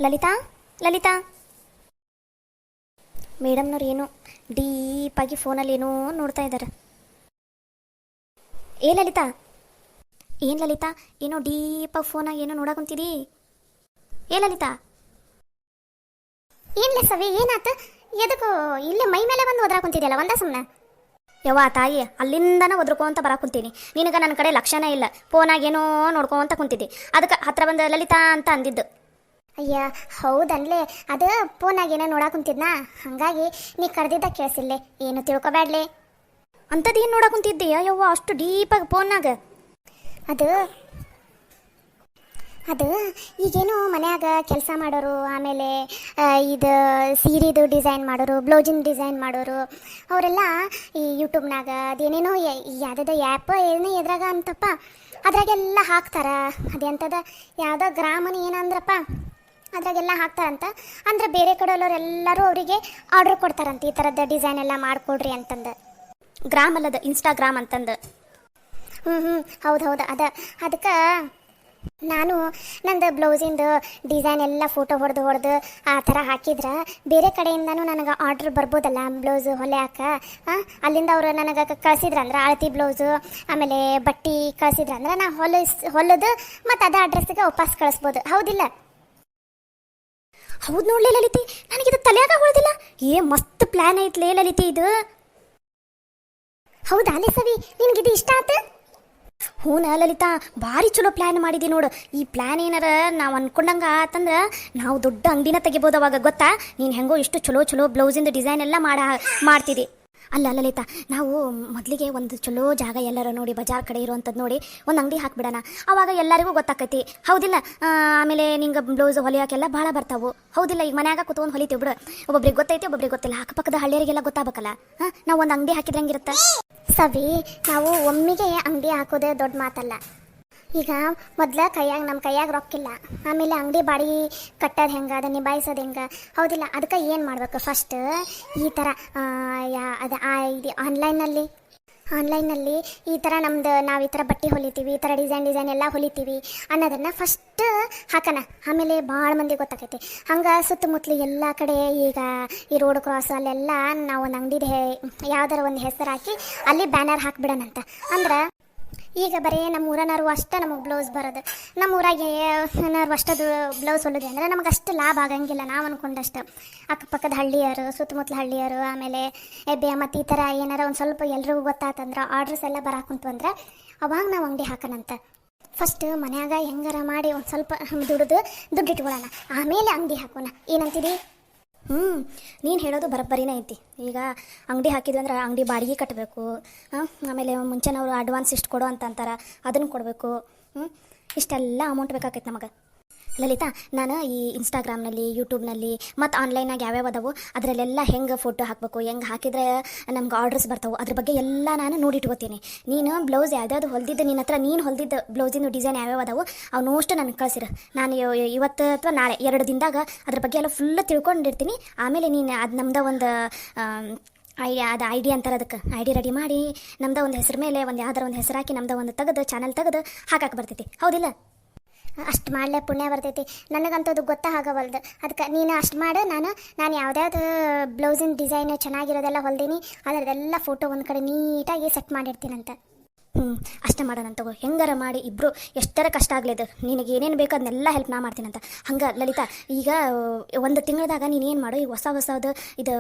ಲಲಿತಾ ಲಲಿತಾ ಮೇಡಮ್ನವ್ರು ಏನು ಡೀಪಾಗಿ ಫೋನಲ್ಲಿ ಏನೋ ನೋಡ್ತಾ ಇದ್ದಾರೆ. ಏ ಲಲಿತಾ, ಏನು ಲಲಿತಾ, ಏನೋ ಡೀಪಾಗಿ ಫೋನಾಗಿ ಏನೋ ನೋಡಕುಂತಿದಿ? ಏ ಲಲಿತಾ, ಏನ್ಲೆ ಸವಿ ಏನಾತ? ಎದಕ್ಕೂ ಇಲ್ಲೇ ಮೈ ಮೇಲೆ ಬಂದು ಒದ್ರಾ ಕುಂತಿದ್ಯಲ್ಲ ಒಂದ ಸುಮ್ಮನೆ. ಯವ್ವ ತಾಯಿ, ಅಲ್ಲಿಂದನ ಒದ್ರಕೊಂತ ಬರಾಕುಂತೀನಿ. ನಿನಗೆ ನನ್ನ ಕಡೆ ಲಕ್ಷಣ ಇಲ್ಲ, ಫೋನಾಗ ಏನೋ ನೋಡ್ಕೊಂತ ಕುಂತಿದ್ದಿ, ಅದಕ್ಕೆ ಹತ್ರ ಬಂದ ಲಲಿತಾ ಅಂತ ಅಂದಿದ್ದು. ಅಯ್ಯ ಹೌದನ್ಲೆ, ಅದು ಫೋನಾಗ ಏನೋ ನೋಡಾ ಕುಂತಿದ್ನಾ, ಹಂಗಾಗಿ ನೀ ಕರೆದಿದ್ದ ಕೇಳಿಸಿಲ್ಲೆ, ಏನು ತಿಳ್ಕೊಬ್ಯಾಡ್ಲೆ. ಅಂಥದ್ದು ಏನು ನೋಡಕುಂತಿದ್ದೀಯ ಯವ್ವ ಅಷ್ಟು ಡೀಪಾಗಿ ಫೋನ್ನಾಗ? ಅದು ಅದು ಈಗೇನು ಮನ್ಯಾಗ ಕೆಲಸ ಮಾಡೋರು, ಆಮೇಲೆ ಇದು ಸೀರೆದು ಡಿಸೈನ್ ಮಾಡೋರು, ಬ್ಲೌಸಿನ ಡಿಸೈನ್ ಮಾಡೋರು, ಅವರೆಲ್ಲ ಈ ಯೂಟ್ಯೂಬ್ನಾಗ ಅದೇನೇನೋ ಯಾವುದೋ ಆ್ಯಪ್ ಏನೋ ಎದ್ರಾಗ ಅಂತಪ್ಪ, ಅದ್ರಾಗೆಲ್ಲ ಹಾಕ್ತಾರ. ಅದೆಂಥದ ಯಾವುದೋ ಗ್ರಾಮನ ಏನಂದ್ರಪ್ಪ, ಅದ್ರಾಗೆಲ್ಲ ಹಾಕ್ತಾರಂತ. ಅಂದ್ರೆ ಬೇರೆ ಕಡೆಯಲ್ಲವರೆಲ್ಲರೂ ಅವರಿಗೆ ಆರ್ಡ್ರ್ ಕೊಡ್ತಾರಂತ, ಈ ಥರದ ಡಿಸೈನ್ ಎಲ್ಲ ಮಾಡಿಕೊಡ್ರಿ ಅಂತಂದು. ಗ್ರಾಮ್ ಅಲ್ಲದ ಇನ್ಸ್ಟಾಗ್ರಾಮ್ ಅಂತಂದು. ಹೌದು ಅದಕ್ಕೆ ನಾನು ನಂದು ಬ್ಲೌಸಿಂದು ಡಿಸೈನ್ ಎಲ್ಲ ಫೋಟೋ ಹೊಡೆದು ಆ ಥರ ಹಾಕಿದ್ರೆ ಬೇರೆ ಕಡೆಯಿಂದನೂ ನನಗೆ ಆರ್ಡ್ರ್ ಬರ್ಬೋದಲ್ಲ ಬ್ಲೌಸು ಹೊಲೆಯಾಕ. ಅಲ್ಲಿಂದ ಅವರು ನನಗೆ ಕಳಿಸಿದ್ರಂದ್ರೆ ಅಳತಿ ಬ್ಲೌಸು ಆಮೇಲೆ ಬಟ್ಟೆ ಕಳಿಸಿದ್ರಂದ್ರೆ ನಾ ಹೊಲದು ಮತ್ತು ಅದೇ ಅಡ್ರೆಸ್ಸಿಗೆ ವಾಪಸ್ ಕಳಿಸ್ಬೋದು, ಹೌದಿಲ್ಲ? ಹೌದು ನೋಡ್ಲೇ ಲಲಿತಿ, ನನಗಿದು ತಲೆಯಾಗ ಹೊಳ್ದಿಲ್ಲ. ಮಸ್ತ್ ಪ್ಲ್ಯಾನ್ ಐತ್ಲೇ ಲಲಿತಿ ಇದು. ಹೌದಾ ಅಲ್ಲೇ ಸವಿ, ನಿನಗಿದು ಇಷ್ಟ ಆಯ್ತು? ಹೂನ ಲಲಿತಾ, ಭಾರಿ ಚಲೋ ಪ್ಲ್ಯಾನ್ ಮಾಡಿದಿ ನೋಡು. ಈ ಪ್ಲ್ಯಾನ್ ಏನಾರ ನಾವು ಅನ್ಕೊಂಡಂಗೆ ಆತಂದ್ರೆ ನಾವು ದೊಡ್ಡ ಅಂಗಡಿನ ತೆಗಿಬೋದು ಅವಾಗ, ಗೊತ್ತಾ? ನೀನು ಹೆಂಗೋ ಇಷ್ಟು ಚಲೋ ಬ್ಲೌಸಿಂದು ಡಿಸೈನ್ ಎಲ್ಲ ಮಾಡ್ತಿದ್ದಿ. ಅಲ್ಲ ಲಲಿತಾ, ನಾವು ಮೊದಲಿಗೆ ಒಂದು ಚಲೋ ಜಾಗ ಎಲ್ಲರ ನೋಡಿ, ಬಜಾರ್ ಕಡೆ ಇರುವಂಥದ್ದು ನೋಡಿ ಒಂದು ಅಂಗಡಿ ಹಾಕ್ಬಿಡೋಣ, ಅವಾಗ ಎಲ್ಲರಿಗೂ ಗೊತ್ತಾಕೈತಿ, ಹೌದಿಲ್ಲ? ಆಮೇಲೆ ನಿಂಗೆ ಬ್ಲೌಸ್ ಹೊಲಿಯೋಕ್ಕೆಲ್ಲ ಭಾಳ ಬರ್ತಾವು, ಹೌದಿಲ್ಲ? ಈಗ ಮನ್ಯಾಗ ಕೂತ್ಕೊಂಡು ಹೊಲಿತೀವಿ ಬಿಡು, ಒಬ್ಬೊಬ್ರಿಗೆ ಗೊತ್ತೈತಿ ಒಬ್ಬೊಬ್ರಿಗೆ ಗೊತ್ತಿಲ್ಲ, ಅಕ್ಕಪಕ್ಕದ ಹಳ್ಳಿಯರಿಗೆಲ್ಲ ಗೊತ್ತಾಗಬೇಕಲ್ಲ. ನಾವು ಒಂದು ಅಂಗಡಿ ಹಾಕಿದ್ರೆ ಹೆಂಗಿರುತ್ತೆ ಸವಿ? ನಾವು ಒಮ್ಮಿಗೆ ಅಂಗಡಿ ಹಾಕೋದೇ ದೊಡ್ಡ ಮಾತಲ್ಲ. ಈಗ ಮೊದ್ಲ ನಮ್ಮ ಕೈಯಾಗ ರೊಕ್ಕಿಲ್ಲ, ಆಮೇಲೆ ಅಂಗಡಿ ಬಾಡಿಗೆ ಕಟ್ಟೋದು ಹೆಂಗೆ, ಅದನ್ನ ನಿಭಾಯಿಸೋದು ಹೆಂಗೆ, ಹೌದಿಲ್ಲ? ಅದಕ್ಕೆ ಏನು ಮಾಡಬೇಕು, ಫಸ್ಟ್ ಈ ಥರ ಇದು ಆನ್ಲೈನಲ್ಲಿ ಈ ಥರ ನಾವು ಈ ಥರ ಬಟ್ಟೆ ಹೊಲಿತೀವಿ, ಈ ಥರ ಡಿಸೈನ್ ಎಲ್ಲ ಹೊಲಿತೀವಿ ಅನ್ನೋದನ್ನು ಫಸ್ಟ್ ಹಾಕೋಣ, ಆಮೇಲೆ ಭಾಳ ಮಂದಿ ಗೊತ್ತಾಗೈತಿ. ಹಂಗೆ ಸುತ್ತಮುತ್ತಲು ಎಲ್ಲ ಕಡೆ ಈಗ ಈ ರೋಡ್ ಕ್ರಾಸ್ ಅಲ್ಲೆಲ್ಲ ನಾವು ಒಂದು ಅಂಗಡಿದ ಯಾವ್ದಾರ ಒಂದು ಹೆಸರು ಹಾಕಿ ಅಲ್ಲಿ ಬ್ಯಾನರ್ ಹಾಕ್ಬಿಡೋಣಂತ. ಅಂದ್ರೆ ಈಗ ಬರೀ ನಮ್ಮ ಊರನವ್ರು ಅಷ್ಟೇ ನಮಗೆ ಬ್ಲೌಸ್ ಬರೋದು, ನಮ್ಮ ಊರಾಗೆ ಏನಾರು ಅಷ್ಟದು ಬ್ಲೌಸ್ ಹೊಲಿದೆ ಅಂದರೆ ನಮಗೆ ಅಷ್ಟು ಲಾಭ ಆಗಂಗಿಲ್ಲ ನಾವು ಅಂದ್ಕೊಂಡಷ್ಟು. ಅಕ್ಕಪಕ್ಕದ ಹಳ್ಳಿಯರು, ಸುತ್ತಮುತ್ತಲ ಹಳ್ಳಿಯರು, ಆಮೇಲೆ ಮತ್ತು ಈ ಥರ ಏನಾರ ಒಂದು ಸ್ವಲ್ಪ ಎಲ್ರಿಗೂ ಗೊತ್ತಾತಂದ್ರೆ ಆರ್ಡ್ರಸ್ ಎಲ್ಲ ಬರಾಕುಂತು ಅಂದ್ರೆ ಅವಾಗ ನಾವು ಅಂಗಡಿ ಹಾಕೋಣಂತ. ಫಸ್ಟ್ ಮನ್ಯಾಗ ಹೆಂಗಾರ ಮಾಡಿ ಒಂದು ಸ್ವಲ್ಪ ದುಡ್ಡು ಇಟ್ಕೊಳ್ಳೋಣ, ಆಮೇಲೆ ಅಂಗಡಿ ಹಾಕೋಣ, ಏನಂತೀರಿ? ನೀನು ಹೇಳೋದು ಬರೋಬ್ಬರಿನೇ ಐತಿ. ಈಗ ಅಂಗಡಿ ಹಾಕಿದ್ವಿ ಅಂದ್ರೆ ಅಂಗಡಿ ಬಾಡಿಗೆ ಕಟ್ಟಬೇಕು, ಆಮೇಲೆ ಮುಂಚೆನವರು ಅಡ್ವಾನ್ಸ್ ಇಷ್ಟು ಕೊಡು ಅಂತ ಅಂತಾರೆ, ಅದನ್ನು ಕೊಡಬೇಕು. ಇಷ್ಟೆಲ್ಲ ಅಮೌಂಟ್ ಬೇಕಾಕೈತೆ ನಮಗೆ. ಲಲಿತಾ, ನಾನು ಈ ಇನ್ಸ್ಟಾಗ್ರಾಮ್ನಲ್ಲಿ, ಯೂಟ್ಯೂಬ್ನಲ್ಲಿ ಮತ್ತು ಆನ್ಲೈನಾಗ ಯಾವ್ಯಾವ ಅದಾವು ಅದರಲ್ಲೆಲ್ಲ ಹೆಂಗೆ ಫೋಟೋ ಹಾಕಬೇಕು, ಹೆಂಗೆ ಹಾಕಿದ್ರೆ ನಮ್ಗೆ ಆರ್ಡರ್ಸ್ ಬರ್ತಾವೆ, ಅದ್ರ ಬಗ್ಗೆ ಎಲ್ಲ ನಾನು ನೋಡಿಟ್ಕೋತೀನಿ. ನೀನು ಬ್ಲೌಸ್ ಯಾವ್ದಾವ್ದು ಹೊಲ್ದಿದ್ದು, ನಿನ್ನ ಹತ್ರ ನೀನು ಹೊಲ್ದಿದ್ದು ಬ್ಲೌಸಿನ ಡಿಸೈನ್ ಯಾವ್ಯಾವ ಅದಾವು ಅವನ್ನೋಷ್ಟು ನನಗೆ ಕಳಿಸಿರು. ನಾನು ಇವತ್ತು ಅಥವಾ ನಾಳೆ 2 ದಿನದಾಗ ಅದ್ರ ಬಗ್ಗೆ ಎಲ್ಲ ಫುಲ್ ತಿಳ್ಕೊಂಡಿರ್ತೀನಿ. ಆಮೇಲೆ ನೀನು ಅದು ನಮ್ದು ಒಂದು ಐಡಿ ಅಂತಾರೆ, ಅದಕ್ಕೆ ಐಡಿ ರೆಡಿ ಮಾಡಿ ನಮ್ದು ಒಂದು ಹೆಸರು ಮೇಲೆ ಒಂದು ಯಾವ್ದಾರ ಒಂದು ಹೆಸರು ಹಾಕಿ ನಮ್ದು ಒಂದು ತೆಗೆದು ಚಾನಲ್ ತೆಗೆದು ಹಾಕಕ್ಕೆ ಬರ್ತೈತಿ, ಹೌದಿಲ್ಲ? ಅಷ್ಟು ಮಾಡಲೇ ಪುಣ್ಯ ಬರ್ತೈತಿ, ನನಗಂತದ್ದು ಗೊತ್ತಾಗವಲ್ದು. ಅದಕ್ಕೆ ನೀನು ಅಷ್ಟು ಮಾಡು, ನಾನು ಯಾವ್ದಾವ್ದು ಬ್ಲೌಸಿನ ಡಿಸೈನ್ ಚೆನ್ನಾಗಿರೋದೆಲ್ಲ ಹೊಲ್ದೀನಿ, ಅದರದೆಲ್ಲ ಫೋಟೋ ಒಂದು ಕಡೆ ನೀಟಾಗಿ ಸೆಟ್ ಮಾಡಿರ್ತೀನಂತ. ಅಷ್ಟೇ ಮಾಡೋಣ ತಗೋ, ಹೆಂಗಾರ ಮಾಡಿ ಇಬ್ಬರು ಎಷ್ಟರ ಕಷ್ಟ ಆಗ್ಲಿದ್ದು, ನಿನಗೆ ಏನೇನು ಬೇಕು ಅದನ್ನೆಲ್ಲ ಹೆಲ್ಪ್ ಮಾಡ್ತೀನಂತ. ಹಂಗೆ ಲಲಿತಾ, ಈಗ ಒಂದು ತಿಂಗಳದಾಗ ನೀನೇನು ಮಾಡು, ಈಗ ಹೊಸದು ಇದು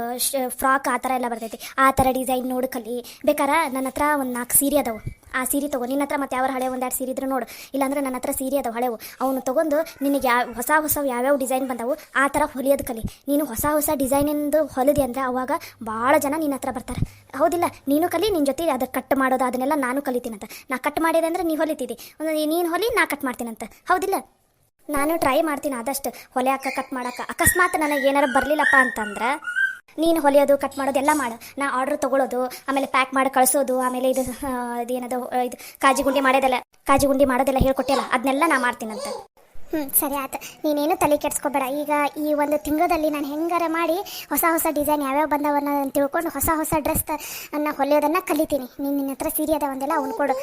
ಫ್ರಾಕ್ ಆ ಥರ ಎಲ್ಲ ಬರ್ತೈತಿ, ಆ ಥರ ಡಿಸೈನ್ ನೋಡು ಕಲಿ. ಬೇಕಾರೆ ನನ್ನ ಹತ್ರ ಒಂದು 4 ಸೀರೆ ಅದಾವು, ಆ ಸೀರೆ ತೊಗೊ. ನಿನ್ನ ಹತ್ರ ಮತ್ತು ಯಾವ ಹಳೆ 1-2 ಸೀರೆ ಇದ್ರೆ ನೋಡು, ಇಲ್ಲಾಂದ್ರೆ ನನ್ನ ಹತ್ರ ಸೀರೆ ಅದಾವೆ ಹಳೆವು, ಅವನು ತೊಗೊಂಡು ನಿನಗೆ ಹೊಸ ಯಾವ್ಯಾವ ಡಿಸೈನ್ ಬಂದವು ಆ ಥರ ಹೊಲಿಯೋದು ಕಲಿ. ನೀನು ಹೊಸ ಡಿಸೈನಿಂದು ಹೊಲಿದೆ ಅಂದರೆ ಅವಾಗ ಭಾಳ ಜನ ನಿನ್ನ ಹತ್ರ ಬರ್ತಾರೆ, ಹೌದಿಲ್ಲ? ನೀನು ಕಲಿ, ನಿನ್ನ ಜೊತೆ ಅದು ಕಟ್ ಮಾಡೋದು ಅದನ್ನೆಲ್ಲ ನಾನು ಕಲಿತೀನಂತ. ನಾ ಕಟ್ ಮಾಡಿದೆ ಅಂದರೆ ನೀವು ಹೊಲಿತಿದ್ದಿ, ನೀನು ಹೊಲಿ, ನಾ ಕಟ್ ಮಾಡ್ತೀನಂತ, ಹೌದಿಲ್ಲ? ನಾನು ಟ್ರೈ ಮಾಡ್ತೀನಿ ಆದಷ್ಟು ಹೊಲಿಯಾಕ, ಕಟ್ ಮಾಡೋಕೆ. ಅಕಸ್ಮಾತ್ ನನಗೆ ಏನಾರು ಬರಲಿಲ್ಲಪ್ಪ ಅಂತಂದ್ರೆ ನೀನು ಹೊಲಿಯೋದು, ಕಟ್ ಮಾಡೋದು ಎಲ್ಲ ಮಾಡು, ನಾ ಆರ್ಡ್ರ್ ತೊಗೊಳೋದು, ಆಮೇಲೆ ಪ್ಯಾಕ್ ಮಾಡಿ ಕಳಿಸೋದು, ಆಮೇಲೆ ಇದೇನದು ಇದು ಕಾಜಿ ಗುಂಡಿ ಮಾಡೋದೆಲ್ಲ ಹೇಳ್ಕೊಟ್ಟಿಲ್ಲ, ಅದನ್ನೆಲ್ಲ ನಾ ಮಾಡ್ತೀನಂತ. ಸರಿ ಆಯ್ತು, ನೀನೇನು ತಲೆ ಕೆಡ್ಸ್ಕೊಬೇಡ. ಈಗ ಈ 1 ತಿಂಗಳಲ್ಲಿ ನಾನು ಹೆಂಗಾರ ಮಾಡಿ ಹೊಸ ಡಿಸೈನ್ ಯಾವ್ಯಾವ ಬಂದವನ್ನ ತಿಳ್ಕೊಂಡು ಹೊಸ ಡ್ರೆಸ್ ಹೊಲಿಯೋದನ್ನು ಕಲಿತೀನಿ. ನಿನ್ನ ಹತ್ರ ಸೀರೆ ಅದಾವಂದೆಲ್ಲ ಅವ್ನು ಕೊಡು,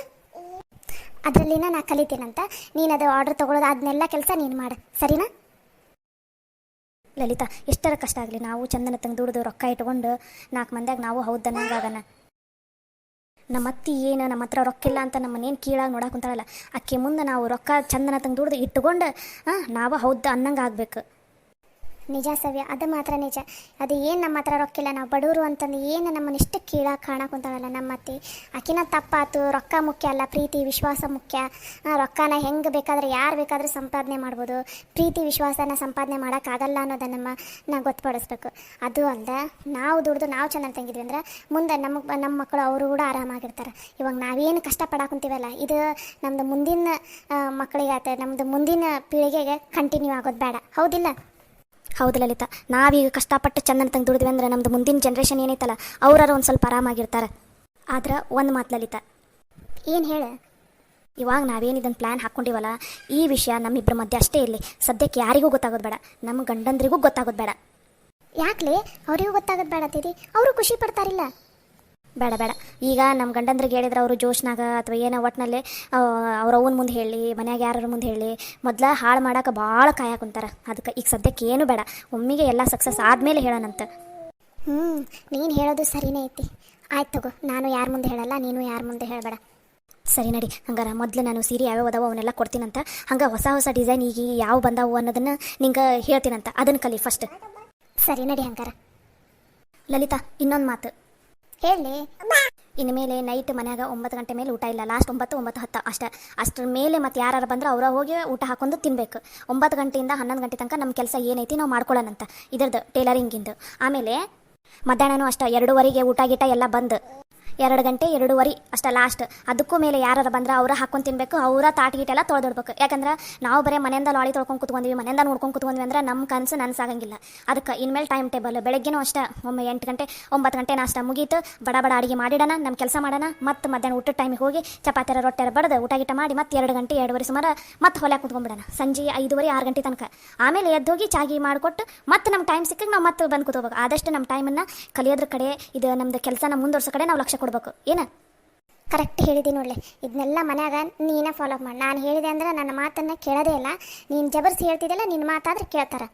ಅದರಲ್ಲಿನ ನಾ ಕಲಿತೀನಂತ. ನೀನು ಅದು ಆರ್ಡ್ರ್ ತೊಗೊಳೋದು ಅದನ್ನೆಲ್ಲ ಕೆಲಸ ನೀನು ಮಾಡು, ಸರಿನಾ? ಲಲಿತಾ, ಎಷ್ಟರ ಕಷ್ಟ ಆಗಲಿ ನಾವು ಚಂದನ ತಂಗೆ ದುಡ್ದು ರೊಕ್ಕ ಇಟ್ಕೊಂಡು 4 ಮಂದ್ಯಾಗ ನಾವು ಹೌದನ್ನಂಗಾಗನ. ನಮ್ಮ ಅತ್ತಿ ಏನು ನಮ್ಮ ಹತ್ರ ರೊಕ್ಕಿಲ್ಲ ಅಂತ ನಮ್ಮನ್ನೇನು ಕೀಳಾಗಿ ನೋಡಕ್ಕೆ ಕುಂತಾಳಲ್ಲ, ಅಕ್ಕಿ ಮುಂದೆ ನಾವು ರೊಕ್ಕ ಚಂದನ ತಂಗೆ ದುಡ್ದು ಇಟ್ಕೊಂಡು ನಾವು ಹೌದು ಅನ್ನಂಗೆ ಆಗ್ಬೇಕು. ನಿಜ ಸವ್ಯ, ಅದು ಮಾತ್ರ ನಿಜ. ಅದು ಏನು ನಮ್ಮ ಹತ್ರ ರೊಕ್ಕಿಲ್ಲ, ನಾವು ಬಡವರು ಅಂತಂದು ಏನು ನಮ್ಮನ್ನು ಇಷ್ಟು ಕೀಳಾಗಿ ಕಾಣಕೊಂತಾಳಲ್ಲ ನಮ್ಮ ಅತ್ತೆ. ಆಕಿನ ತಪ್ಪಾತು. ರೊಕ್ಕ ಮುಖ್ಯ ಅಲ್ಲ, ಪ್ರೀತಿ ವಿಶ್ವಾಸ ಮುಖ್ಯ. ರೊಕ್ಕನ ಹೆಂಗೆ ಬೇಕಾದ್ರೆ ಯಾರು ಬೇಕಾದರೂ ಸಂಪಾದನೆ ಮಾಡ್ಬೋದು, ಪ್ರೀತಿ ವಿಶ್ವಾಸನ ಸಂಪಾದನೆ ಮಾಡೋಕ್ಕಾಗಲ್ಲ ಅನ್ನೋದನ್ನು ನಾವು ಗೊತ್ತುಪಡಿಸ್ಬೇಕು. ಅದು ಅಲ್ಲದೆ ನಾವು ದುಡ್ದು ನಾವು ಚೆನ್ನಾಗಿ ತಂಗಿದ್ವಿ ಅಂದ್ರೆ ಮುಂದೆ ನಮ್ಮ ಮಕ್ಕಳು ಅವರು ಕೂಡ ಆರಾಮಾಗಿರ್ತಾರೆ. ಇವಾಗ ನಾವೇನು ಕಷ್ಟಪಡಾಕುಂತೀವಲ್ಲ, ಇದು ನಮ್ಮದು ಮುಂದಿನ ಮಕ್ಕಳಿಗಾತ, ನಮ್ಮದು ಮುಂದಿನ ಪೀಳಿಗೆಗೆ ಕಂಟಿನ್ಯೂ ಆಗೋದು ಬೇಡ, ಹೌದಿಲ್ಲ? ಹೌದು ಲಲಿತಾ, ನಾವೀಗ ಕಷ್ಟಪಟ್ಟು ಚಂದನ ತಂಗೆ ದುಡಿದ್ವಿ ಅಂದ್ರೆ ನಮ್ಮದು ಮುಂದಿನ ಜನ್ರೇಷನ್ ಏನೈತಲ್ಲ ಅವ್ರಾರು ಒಂದು ಸ್ವಲ್ಪ ಆರಾಮಾಗಿರ್ತಾರೆ. ಆದ್ರೆ ಒಂದು ಮಾತು ಲಲಿತಾ, ಏನು ಹೇಳು? ಇವಾಗ ನಾವೇನು ಇದನ್ನು ಪ್ಲ್ಯಾನ್ ಹಾಕ್ಕೊಂಡಿವಲ್ಲ, ಈ ವಿಷಯ ನಮ್ಮಿಬ್ಬರ ಮಧ್ಯೆ ಅಷ್ಟೇ ಇರಲಿ. ಸದ್ಯಕ್ಕೆ ಯಾರಿಗೂ ಗೊತ್ತಾಗೋದು ಬೇಡ, ನಮ್ಮ ಗಂಡಂದ್ರಿಗೂ ಗೊತ್ತಾಗೋದು ಬೇಡ. ಯಾಕ್ಲೆ ಅವರಿಗೂ ಗೊತ್ತಾಗೋದು ಬೇಡ ತಿದಿ? ಅವರು ಖುಷಿ ಪಡ್ತಾರಿಲ್ಲ? ಬೇಡ ಬೇಡ, ಈಗ ನಮ್ಮ ಗಂಡಂದ್ರಿಗೆ ಹೇಳಿದ್ರೆ ಅವರು ಜೋಶ್ನಾಗ ಅಥವಾ ಏನೋ ಒಟ್ಟಿನಲ್ಲಿ ಅವ್ರ ಅವನ ಮುಂದೆ ಹೇಳಿ, ಮನ್ಯಾಗ ಯಾರ ಮುಂದೆ ಹೇಳಿ ಮೊದಲ ಹಾಳು ಮಾಡೋಕೆ ಭಾಳ ಕಾಯಕುಂತಾರೆ. ಅದಕ್ಕೆ ಈಗ ಸದ್ಯಕ್ಕೆ ಏನು ಬೇಡ, ಒಮ್ಮಿಗೆ ಎಲ್ಲ ಸಕ್ಸಸ್ ಆದಮೇಲೆ ಹೇಳೋಣಂತ. ನೀನು ಹೇಳೋದು ಸರಿನೇ ಐತಿ. ಆಯ್ತು ತಗೋ, ನಾನು ಯಾರ ಮುಂದೆ ಹೇಳಲ್ಲ, ನೀನು ಯಾರ ಮುಂದೆ ಹೇಳಬೇಡ. ಸರಿ ನಡಿ. ಹಂಗಾರೆ ಮೊದಲು ನಾನು ಸೀರೆ ಯಾವ್ಯಾವ ಅದಾವ ಅವನ್ನೆಲ್ಲ ಕೊಡ್ತೀನಂತ. ಹಂಗೆ ಹೊಸ ಹೊಸ ಡಿಸೈನ್ ಈಗ ಯಾವ ಬಂದಾವು ಅನ್ನೋದನ್ನು ನಿಂಗೆ ಹೇಳ್ತೀನಂತ, ಅದನ್ನು ಕಲಿ ಫಸ್ಟ್. ಸರಿ ನಡಿ ಹಂಗಾರ. ಲಲಿತಾ, ಇನ್ನೊಂದು ಮಾತು ಹೇಳಿ. ಇನ್ನು ಮೇಲೆ ನೈಟ್ ಮನ್ಯಾಗ 9 ಗಂಟೆ ಮೇಲೆ ಊಟ ಇಲ್ಲ. ಲಾಸ್ಟ್ 9, 10 ಅಷ್ಟೇ. ಅಷ್ಟರ ಮೇಲೆ ಮತ್ತೆ ಯಾರು ಬಂದ್ರೆ ಅವರ ಹೋಗಿ ಊಟ ಹಾಕೊಂಡು ತಿನ್ನಬೇಕು. 9 ಗಂಟೆಯಿಂದ 11 ಗಂಟೆ ತನಕ ನಮ್ಮ ಕೆಲಸ ಏನೈತಿ ನಾವು ಮಾಡ್ಕೊಳ್ಳೋಣಂತ, ಇದ್ರದ್ದು ಟೇಲರಿಂಗಿಂದು. ಆಮೇಲೆ ಮಧ್ಯಾಹ್ನನೂ ಅಷ್ಟೇ 2:15ಗೆ ಊಟ ಗೀಟ ಎಲ್ಲ ಬಂದು 2 ಗಂಟೆ 2:15 ಅಷ್ಟೇ ಲಾಸ್ಟ್. ಅದಕ್ಕೂ ಮೇಲೆ ಯಾರು ಬಂದ್ರೆ ಅವರ ಹಾಕೊಂಡು ತಿನ್ನಬೇಕು, ಅವರ ತಾಟ್ಗೀಟೆಲ್ಲ ತೊಳೆದಿಡ್ಬೇಕು. ಯಾಕಂದ್ರೆ ನಾವು ಬರೀ ಮನೆಯಿಂದ ಲಾಳಿ ತೊಳ್ಕೊಂಡು ಕುತ್ಕೊಂಡ್ವಿ, ಮನೆಯಿಂದ ನೋಡ್ಕೊಂಡು ಕುತ್ಕೊಂಡ್ವಿ ಅಂದ್ರೆ ನಮ್ಮ ಕನಸು ನನಸಾಗಂಗಿಲ್ಲ. ಅದಕ್ಕೆ ಇನ್ಮೇಲೆ ಟೈಮ್ ಟೇಬಲ್ ಬೆಳಗ್ಗೆನೂ ಅಷ್ಟೇ, ಒಮ್ಮೆ 8 ಗಂಟೆ 9 ಗಂಟೆ ನಾಷ್ಟ ಮುಗೀತು, ಬಡ ಅಡುಗೆ ಮಾಡಿಡೋಣ, ನಮ್ಮ ಕೆಲಸ ಮಾಡೋಣ. ಮತ್ತು ಮಧ್ಯಾಹ್ನ ಊಟದ ಟೈಮಿಗೆ ಹೋಗಿ ಚಪಾತಿರ ರೊಟ್ಟೆರ ಬಡ್ದು ಊಟ ಗೀಟ ಮಾಡಿ ಮತ್ತೆ 2 ಗಂಟೆ 2:15 ಸುಮಾರು ಮತ್ತೆ ಹೊಲ ಕುತ್ಕೊಂಡ್ಬಿಡೋಣ, ಸಂಜೆ 5:30 6 ಗಂಟೆ ತನಕ. ಆಮೇಲೆ ಎದ್ದೋಗಿ ಚಾಗಿ ಮಾಡಿಕೊಟ್ಟು ಮತ್ತೆ ನಮ್ಮ ಟೈಮ್ ಸಿಕ್ಕಾಗ ನಾವು ಮತ್ತೆ ಬಂದು ಕೂತ್ಕೋಬೇಕು. ಆದಷ್ಟು ನಮ್ಮ ಟೈಮನ್ನು ಕಲಿಯೋದ್ರ ಕಡೆ, ಇದು ನಮ್ಮದು ಕೆಲಸನ ಮುಂದುವರ್ಸೋ ಕಡೆ ನಾವು ಲಕ್ಷ್ಯ ಕೊಡಬೇಕು. ಏನು ಕರೆಕ್ಟ್ ಹೇಳಿದ್ದೀನಿ ನೋಡಲಿ. ಇದನ್ನೆಲ್ಲ ಮನ್ಯಾಗ ನೀನೇ ಫಾಲೋ ಅಪ್ ಮಾಡಿ. ನಾನು ಹೇಳಿದೆ ಅಂದ್ರೆ ನನ್ನ ಮಾತನ್ನು ಕೇಳೋದೇ ಇಲ್ಲ. ನೀನು ಜಬರ್ಸಿ ಹೇಳ್ತಿದ್ದಲ್ಲ, ನಿನ್ನ ಮಾತಾದ್ರೆ ಕೇಳ್ತಾರೆ.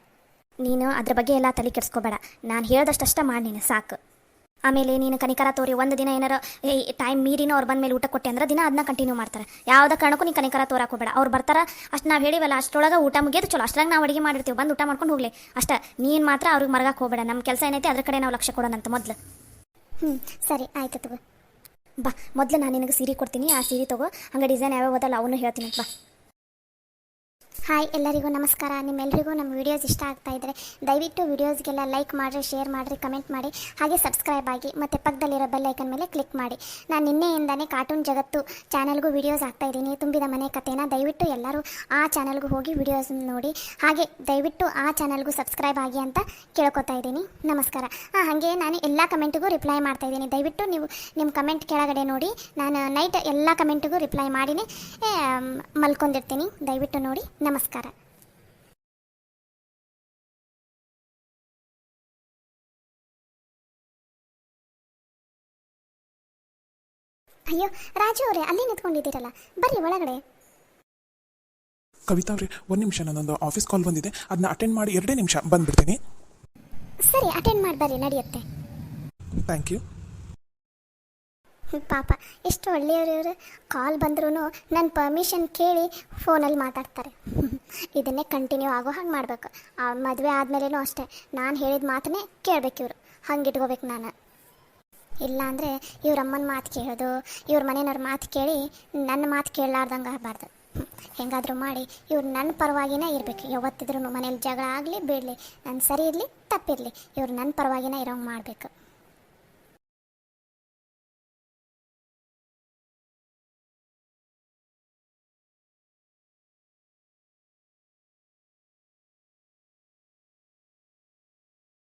ನೀನು ಅದ್ರ ಬಗ್ಗೆ ಎಲ್ಲ ತಲೆ ಕೆಡಿಸ್ಕೋಬೇಡ, ನಾನು ಹೇಳ್ದಷ್ಟಷ್ಟ ಮಾಡಿ ನೀನು ಸಾಕು. ಆಮೇಲೆ ನೀನು ಕನಿಕರ ತೋರಿ ಒಂದು ದಿನ ಏನಾರ ಟೈಮ್ ಮೀರಿನೋ ಅವ್ರು ಬಂದ ಮೇಲೆ ಊಟ ಕೊಟ್ಟೆ ಅಂದ್ರೆ ದಿನ ಅದನ್ನ ಕಂಟಿನ್ಯೂ ಮಾಡ್ತಾರೆ. ಯಾವುದೇ ಕಾರಣಕ್ಕೂ ನೀನು ಕನಿಕರ ತೋರಾಕೋಬೇಡ. ಅವ್ರು ಬರ್ತಾರೆ ಅಷ್ಟು ನಾವು ಹೇಳಿವಲ್ಲ, ಅಷ್ಟರೊಳಗೆ ಊಟ ಮುಗಿಯೋದು ಚಲೋ, ಅಷ್ಟ್ರಾಗ ನಾವು ಅಡುಗೆ ಮಾಡಿರ್ತೀವಿ, ಬಂದು ಊಟ ಮಾಡ್ಕೊಂಡು ಹೋಗ್ಲಿ ಅಷ್ಟೇ. ನೀನು ಮಾತ್ರ ಅವ್ರಿಗೆ ಮರಗಕ್ಕೆ ಹೋಗಬೇಡ. ನಮ್ಮ ಕೆಲಸ ಏನೈತಿ ಅದ್ರ ಕಡೆ ನಾವು ಲಕ್ಷ್ಯ ಕೊಡೋಣಂತ ಮೊದಲು. ಸರಿ ಆಯ್ತು ತಗೋ. ಬಾ, ಮೊದಲು ನಾನು ನಿನಗೆ ಸೀರೆ ಕೊಡ್ತೀನಿ, ಆ ಸೀರೆ ತಗೋ. ಹಂಗೆ ಡಿಸೈನ್ ಯಾವ್ಯಾವ ಓದಲ್ಲ ಅವನು ಹೇಳ್ತೀನಿ. ಬಾ. ಹಾಯ್ ಎಲ್ಲರಿಗೂ ನಮಸ್ಕಾರ. ನಿಮ್ಮೆಲ್ಲರಿಗೂ ನಮ್ಮ ವೀಡಿಯೋಸ್ ಇಷ್ಟ ಆಗ್ತಾ ಇದ್ದರೆ ದಯವಿಟ್ಟು ವೀಡಿಯೋಸ್ಗೆಲ್ಲ ಲೈಕ್ ಮಾಡಿರಿ, ಶೇರ್ ಮಾಡಿರಿ, ಕಮೆಂಟ್ ಮಾಡಿ, ಹಾಗೆ ಸಬ್ಸ್ಕ್ರೈಬ್ ಆಗಿ ಮತ್ತು ಪಕ್ಕದಲ್ಲಿರೋ ಬೆಲ್ ಐಕನ್ ಮೇಲೆ ಕ್ಲಿಕ್ ಮಾಡಿ. ನಾನು ನಿನ್ನೆಯಿಂದನೇ ಕಾರ್ಟೂನ್ ಜಗತ್ತು ಚಾನಲ್ಗೂ ವೀಡಿಯೋಸ್ ಹಾಕ್ತಾಯಿದ್ದೀನಿ, ತುಂಬಿದ ಮನೆ ಕಥೆನ. ದಯವಿಟ್ಟು ಎಲ್ಲರೂ ಆ ಚಾನಲ್ಗೂ ಹೋಗಿ ವೀಡಿಯೋಸ್ ನೋಡಿ, ಹಾಗೆ ದಯವಿಟ್ಟು ಆ ಚಾನಲ್ಗೂ ಸಬ್ಸ್ಕ್ರೈಬ್ ಆಗಿ ಅಂತ ಕೇಳ್ಕೊತಾ ಇದ್ದೀನಿ. ನಮಸ್ಕಾರ. ಹಾಗೆ ನಾನು ಎಲ್ಲ ಕಮೆಂಟಿಗೂ ರಿಪ್ಲೈ ಮಾಡ್ತಾಯಿದ್ದೀನಿ. ದಯವಿಟ್ಟು ನೀವು ನಿಮ್ಮ ಕಮೆಂಟ್ ಕೆಳಗಡೆ ನೋಡಿ. ನಾನು ನೈಟ್ ಎಲ್ಲ ಕಮೆಂಟಿಗೂ ರಿಪ್ಲೈ ಮಾಡಿನೇ ಮಲ್ಕೊಂಡಿರ್ತೀನಿ. ದಯವಿಟ್ಟು ನೋಡಿ. ನಮಸ್ಕಾರ. ಅಯ್ಯೋ ರಾಜು ಅವರೇ, ಅಲ್ಲೇ ನಿಂತ್ಕೊಂಡಿದ್ದೀರಲ್ಲ, ಬರ್ರಿ ಒಳಗಡೆ. ಕವಿತಾ ಅವ್ರೆ, 1 ನಿಮಿಷ, ನನ್ನೊಂದು ಆಫೀಸ್ ಕಾಲ್ ಬಂದಿದೆ, ಅದನ್ನ ಅಟೆಂಡ್ ಮಾಡಿ 2 ನಿಮಿಷ ಬಂದ್ಬಿಡ್ತೀನಿ. ಸರಿ, ಅಟೆಂಡ್ ಮಾಡಿ ಬರ್ರಿ, ನಡೆಯುತ್ತೆ. Thank you. ಪಾಪ ಎಷ್ಟು ಒಳ್ಳೆಯವರು. ಕಾಲ್ ಬಂದ್ರೂ ನನ್ನ ಪರ್ಮಿಷನ್ ಕೇಳಿ ಫೋನಲ್ಲಿ ಮಾತಾಡ್ತಾರೆ. ಇದನ್ನೇ ಕಂಟಿನ್ಯೂ ಆಗೋ ಹಾಗೆ ಮಾಡಬೇಕು. ಮದುವೆ ಆದಮೇಲೆನೂ ಅಷ್ಟೇ, ನಾನು ಹೇಳಿದ ಮಾತನ್ನೇ ಕೇಳಬೇಕು ಇವರು. ಹಂಗೆ ಇಟ್ಕೋಬೇಕು ನಾನು. ಇಲ್ಲಾಂದರೆ ಇವ್ರ ಅಮ್ಮನ ಮಾತು ಕೇಳೋದು, ಇವ್ರ ಮನೆಯವ್ರ ಮಾತು ಕೇಳಿ ನನ್ನ ಮಾತು ಕೇಳಲಾರ್ದಂಗೆ ಆಗಬಾರ್ದು. ಹೆಂಗಾದರೂ ಮಾಡಿ ಇವ್ರು ನನ್ನ ಪರವಾಗಿನೇ ಇರಬೇಕು. ಯಾವತ್ತಿದ್ರೂ ಮನೇಲಿ ಜಗಳ ಆಗಲಿ ಬಿಡಲಿ, ನಾನು ಸರಿ ಇರಲಿ ತಪ್ಪಿರಲಿ, ಇವ್ರು ನನ್ನ ಪರವಾಗಿನೇ ಇರೋಂಗೆ ಮಾಡಬೇಕು.